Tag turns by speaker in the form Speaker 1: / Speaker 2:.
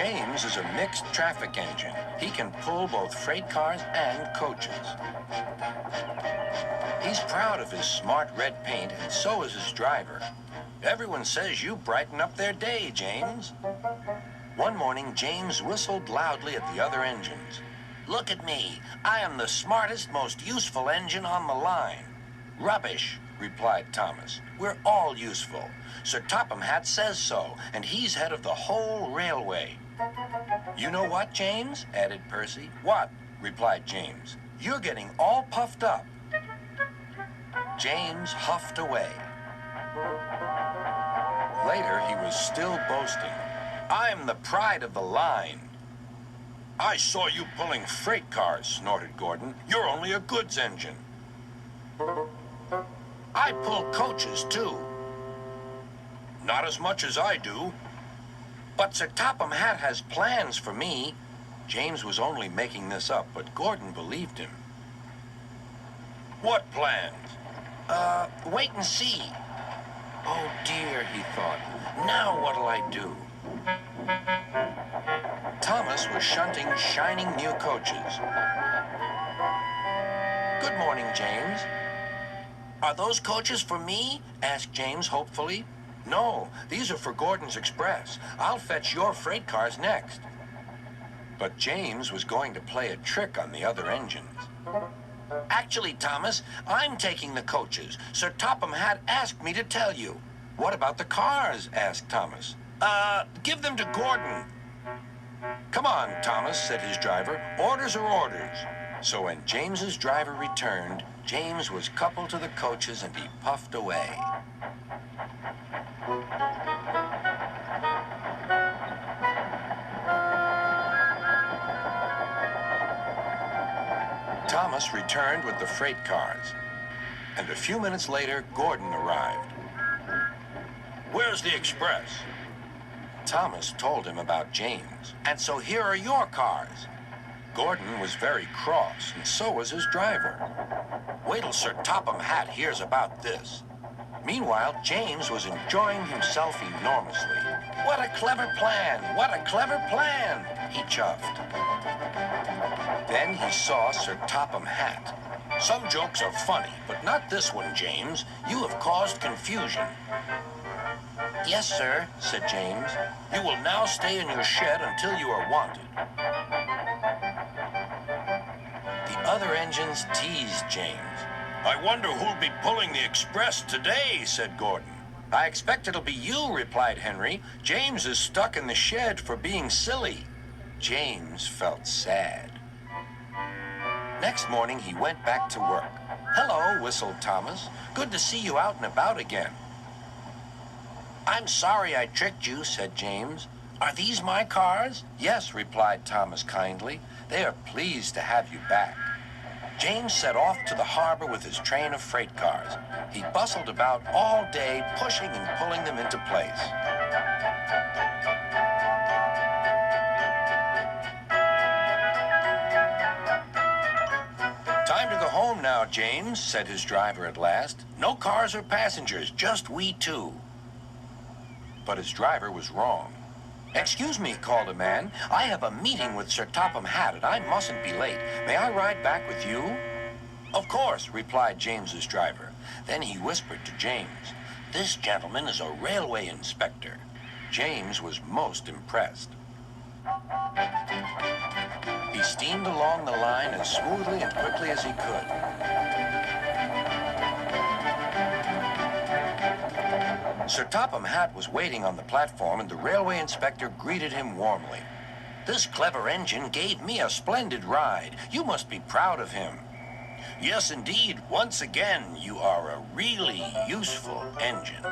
Speaker 1: James is a mixed traffic engine. He can pull both freight cars and coaches. He's proud of his smart red paint, and so is his driver. Everyone says you brighten up their day, James. One morning, James whistled loudly at the other engines. "Look at me. I am the smartest, most useful engine on the line." "Rubbish," replied Thomas. "We're all useful. Sir Topham Hatt says so, and he's head of the whole railway." "You know what, James?" added Percy. "What?" replied James. "You're getting all puffed up." James huffed away. Later, he was still boasting. "I'm the pride of the line." "I saw you pulling freight cars," snorted Gordon. "You're only a goods engine." "I pull coaches, too." "Not as much as I do." "But Sir Topham Hatt has plans for me." James was only making this up, but Gordon believed him. "What plans?" Wait and see." "Oh, dear," he thought. "Now what'll I do?" Thomas was shunting shining new coaches. "Good morning, James." "Are those coaches for me?" asked James hopefully. "No, these are for Gordon's Express. I'll fetch your freight cars next." But James was going to play a trick on the other engines. "Actually, Thomas, I'm taking the coaches. Sir Topham Hatt asked me to tell you." "What about the cars?" asked Thomas. Give them to Gordon." "Come on, Thomas," said his driver. "Orders are orders." So when James's driver returned, James was coupled to the coaches and he puffed away. Thomas returned with the freight cars, and a few minutes later, Gordon arrived. "Where's the express?" Thomas told him about James. "And so here are your cars." Gordon was very cross, and so was his driver. Wait till Sir Topham Hatt hears about this. Meanwhile, James was enjoying himself enormously. "What a clever plan! What a clever plan!" he chuffed. Then he saw Sir Topham Hatt. "Some jokes are funny, but not this one, James. You have caused confusion." "Yes, sir," said James. "You will now stay in your shed until you are wanted." The other engines teased James. "I wonder who'll be pulling the express today," said Gordon. "I expect it'll be you," replied Henry. "James is stuck in the shed for being silly." James felt sad. Next morning, he went back to work. "Hello," whistled Thomas. "Good to see you out and about again." "I'm sorry I tricked you," said James. "Are these my cars?" "Yes," replied Thomas kindly. "They are pleased to have you back." James set off to the harbor with his train of freight cars. He bustled about all day, pushing and pulling them into place. "Time to go home now, James," said his driver at last. "No cars or passengers, just we two." But his driver was wrong. "Excuse me," called a man. "I have a meeting with Sir Topham Hatt, and I mustn't be late. May I ride back with you?" "Of course," replied James's driver. Then he whispered to James, "This gentleman is a railway inspector." James was most impressed. He steamed along the line as smoothly and quickly as he could. Sir Topham Hatt was waiting on the platform, and the railway inspector greeted him warmly. "This clever engine gave me a splendid ride. You must be proud of him." "Yes, indeed. Once again, you are a really useful engine."